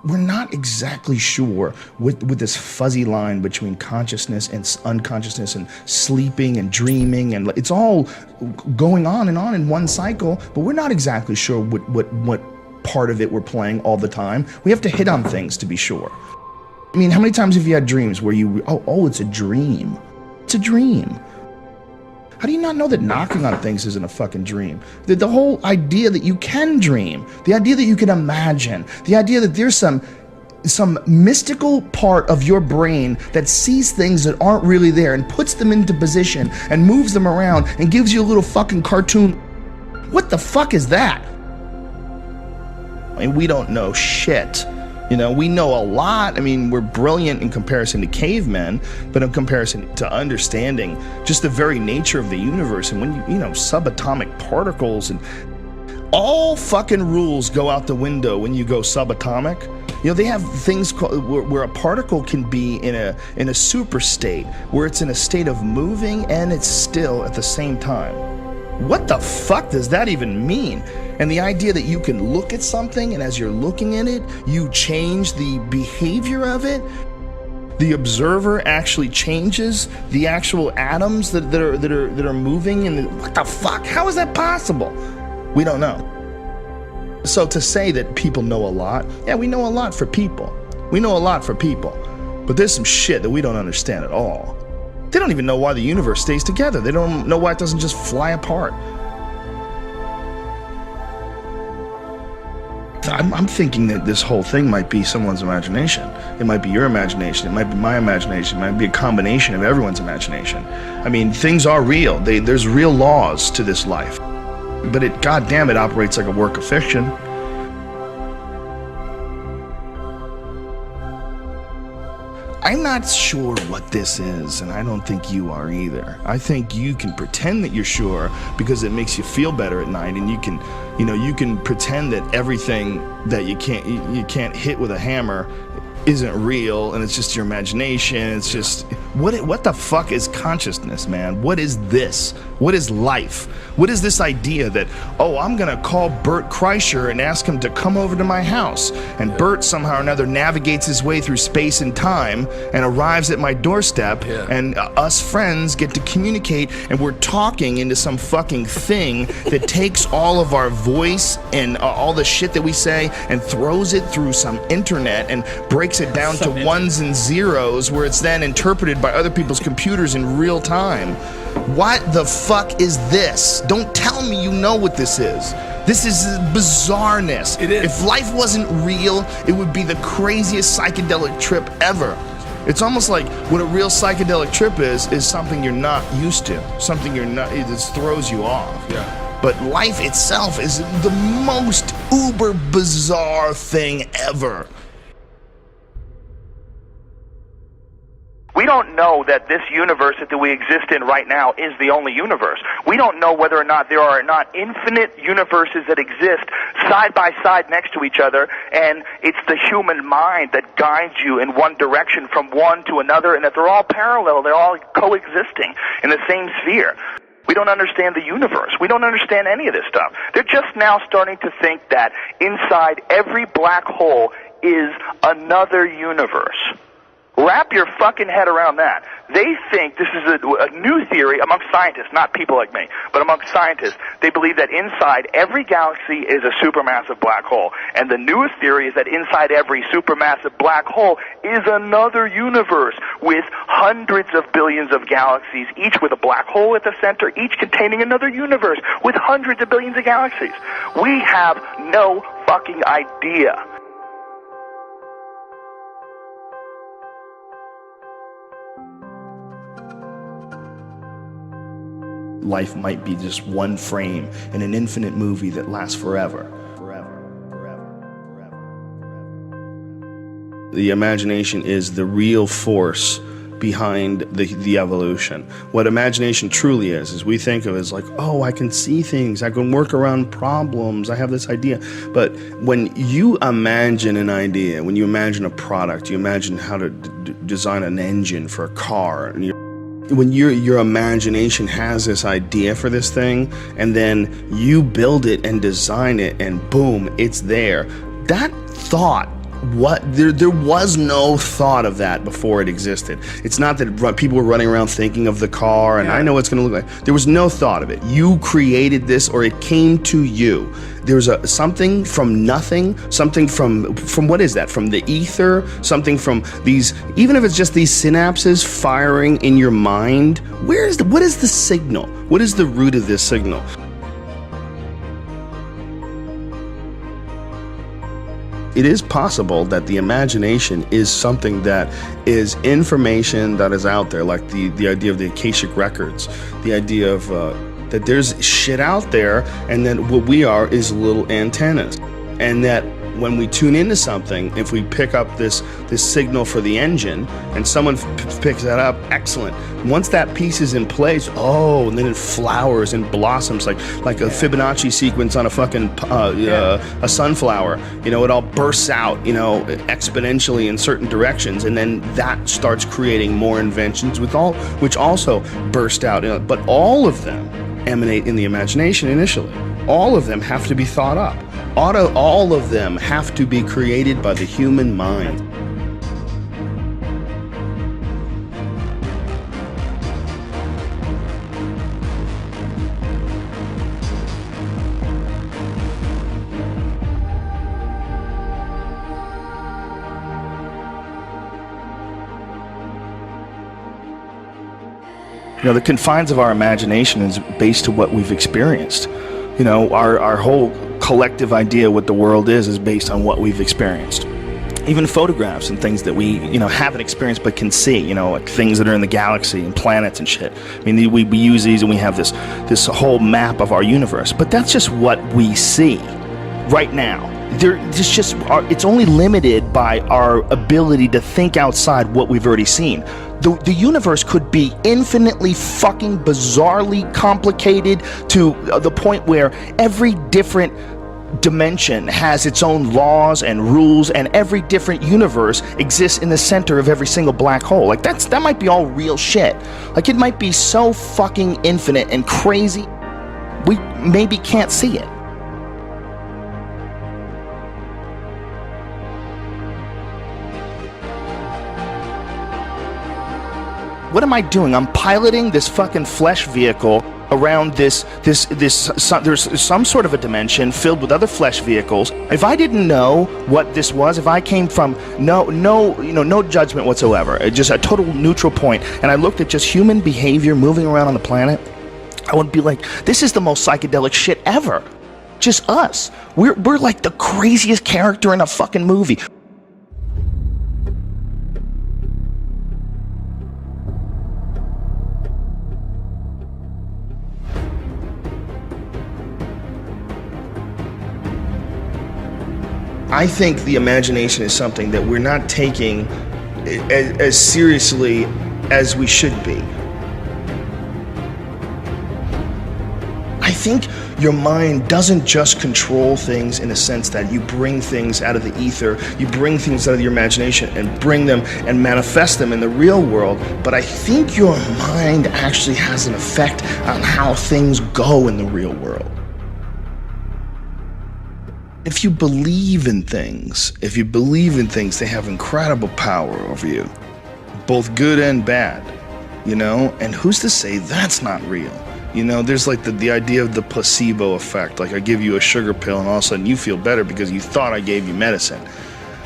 we're not exactly sure with this fuzzy line between consciousness and unconsciousness and sleeping and dreaming, and it's all going on in one cycle, but we're not exactly sure what part of it we're playing all the time. We have to hit on things to be sure. I mean, how many times have you had dreams where it's a dream? It's a dream. How do you not know that knocking on things isn't a fucking dream? The whole idea that you can dream, the idea that you can imagine, the idea that there's some mystical part of your brain that sees things that aren't really there and puts them into position and moves them around and gives you a little fucking cartoon. What the fuck is that? I mean, we don't know shit. You know, we know a lot. I mean, we're brilliant in comparison to cavemen, but in comparison to understanding just the very nature of the universe. And when you know, subatomic particles and all fucking rules go out the window when you go subatomic. You know, they have things called, where a particle can be in a super state, where it's in a state of moving and it's still at the same time. What the fuck does that even mean? And the idea that you can look at something and as you're looking at it, you change the behavior of it. The observer actually changes the actual atoms that are moving, and what the fuck? How is that possible? We don't know. So to say that people know a lot, yeah, we know a lot for people. We know a lot for people, but there's some shit that we don't understand at all. They don't even know why the universe stays together. They don't know why it doesn't just fly apart. I'm thinking that this whole thing might be someone's imagination. It might be your imagination. It might be my imagination. It might be a combination of everyone's imagination. I mean, things are real. There's real laws to this life. But it, goddamn, it operates like a work of fiction. I'm not sure what this is, and I don't think you are either. I think you can pretend that you're sure because it makes you feel better at night, and you can pretend that everything that you can't hit with a hammer isn't real, and it's just your imagination. It's just, what the fuck is consciousness, man? What is this? What is life? What is this idea that, oh, I'm gonna call Bert Kreischer and ask him to come over to my house, and Bert somehow or another navigates his way through space and time and arrives at my doorstep, and us friends get to communicate, and we're talking into some fucking thing that takes all of our voice and all the shit that we say and throws it through some internet and breaks it down to ones and zeros, where it's then interpreted by other people's computers in real time. What the fuck is this? Don't tell me you know what this is. This is bizarreness. It is. If life wasn't real, it would be the craziest psychedelic trip ever. It's almost like what a real psychedelic trip is something you're not used to. Something you're not, it just throws you off. Yeah. But life itself is the most uber bizarre thing ever. We don't know that this universe that we exist in right now is the only universe. We don't know whether or not there are not infinite universes that exist side by side next to each other, and it's the human mind that guides you in one direction from one to another, and that they're all parallel, they're all coexisting in the same sphere. We don't understand the universe. We don't understand any of this stuff. They're just now starting to think that inside every black hole is another universe. Wrap your fucking head around that. They think this is a new theory amongst scientists, not people like me, but amongst scientists. They believe that inside every galaxy is a supermassive black hole. And the newest theory is that inside every supermassive black hole is another universe with hundreds of billions of galaxies, each with a black hole at the center, each containing another universe with hundreds of billions of galaxies. We have no fucking idea. Life might be just one frame in an infinite movie that lasts forever. The imagination is the real force behind the evolution. What imagination truly is we think of it as like, oh, I can see things, I can work around problems, I have this idea. But when you imagine an idea, when you imagine a product, you imagine how to design an engine for a car, and when your imagination has this idea for this thing, and then you build it and design it, and boom, it's there. That thought there was no thought of that before it existed. It's not that people were running around thinking of the car and I know what it's going to look like. There was no thought of it. You created this, or it came to you. There was something from nothing, something from what is that? From the ether, something from these, even if it's just these synapses firing in your mind. What is the signal? What is the root of this signal? It is possible that the imagination is something that is information that is out there, like the idea of the Akashic records, the idea of that there's shit out there, and that what we are is little antennas, and that when we tune into something, if we pick up this signal for the engine and someone picks that up, excellent. Once that piece is in place, and then it flowers and blossoms like a Fibonacci sequence on a fucking a sunflower. You know, it all bursts out, you know, exponentially in certain directions, and then that starts creating more inventions which also burst out. But all of them emanate in the imagination initially. All of them have to be thought up. All of them have to be created by the human mind. You know, the confines of our imagination is based to what we've experienced. You know, our whole collective idea what the world is based on what we've experienced. Even photographs and things that we, you know, haven't experienced but can see, you know, like things that are in the galaxy and planets and shit. I mean, we use these and we have this whole map of our universe, but that's just what we see right now. It's only limited by our ability to think outside what we've already seen. The universe could be infinitely fucking bizarrely complicated to the point where every different dimension has its own laws and rules, and every different universe exists in the center of every single black hole. Like that might be all real shit. Like it might be so fucking infinite and crazy, we maybe can't see it. What am I doing? I'm piloting this fucking flesh vehicle around there's some sort of a dimension filled with other flesh vehicles. If I didn't know what this was, if I came from no judgment whatsoever, just a total neutral point, and I looked at just human behavior moving around on the planet, I would be like, this is the most psychedelic shit ever. Just us. We're like the craziest character in a fucking movie. I think the imagination is something that we're not taking as seriously as we should be. I think your mind doesn't just control things in a sense that you bring things out of the ether, you bring things out of your imagination and bring them and manifest them in the real world, but I think your mind actually has an effect on how things go in the real world. If you believe in things, they have incredible power over you, both good and bad, you know? And who's to say that's not real? You know, there's like the idea of the placebo effect. Like I give you a sugar pill and all of a sudden you feel better because you thought I gave you medicine.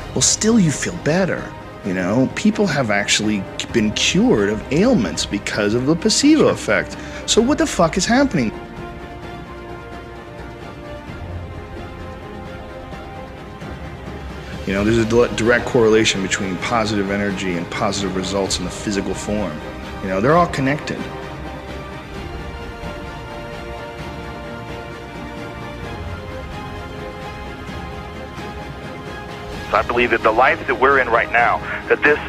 Well, still you feel better, you know? People have actually been cured of ailments because of the placebo effect. So what the fuck is happening? You know, there's a direct correlation between positive energy and positive results in the physical form. You know, they're all connected. I believe that the life that we're in right now, that this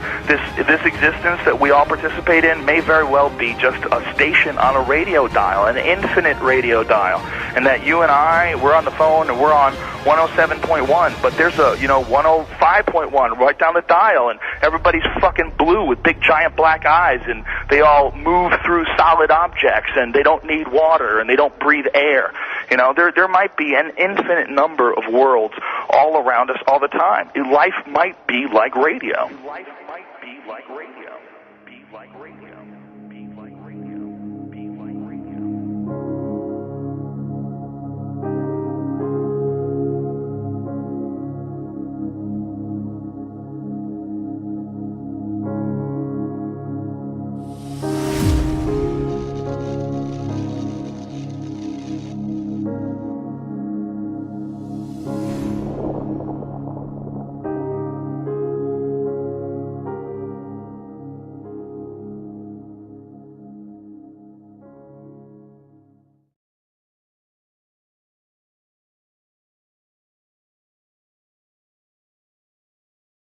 existence that we all participate in may very well be just a station on a radio dial, an infinite radio dial, and that you and I, we're on the phone and we're on 107.1, but there's a 105.1 right down the dial, and everybody's fucking blue with big giant black eyes, and they all move through solid objects, and they don't need water, and they don't breathe air. You know, there might be an infinite number of worlds all around us all the time. Life might be like radio. Life might be like radio. Be like radio.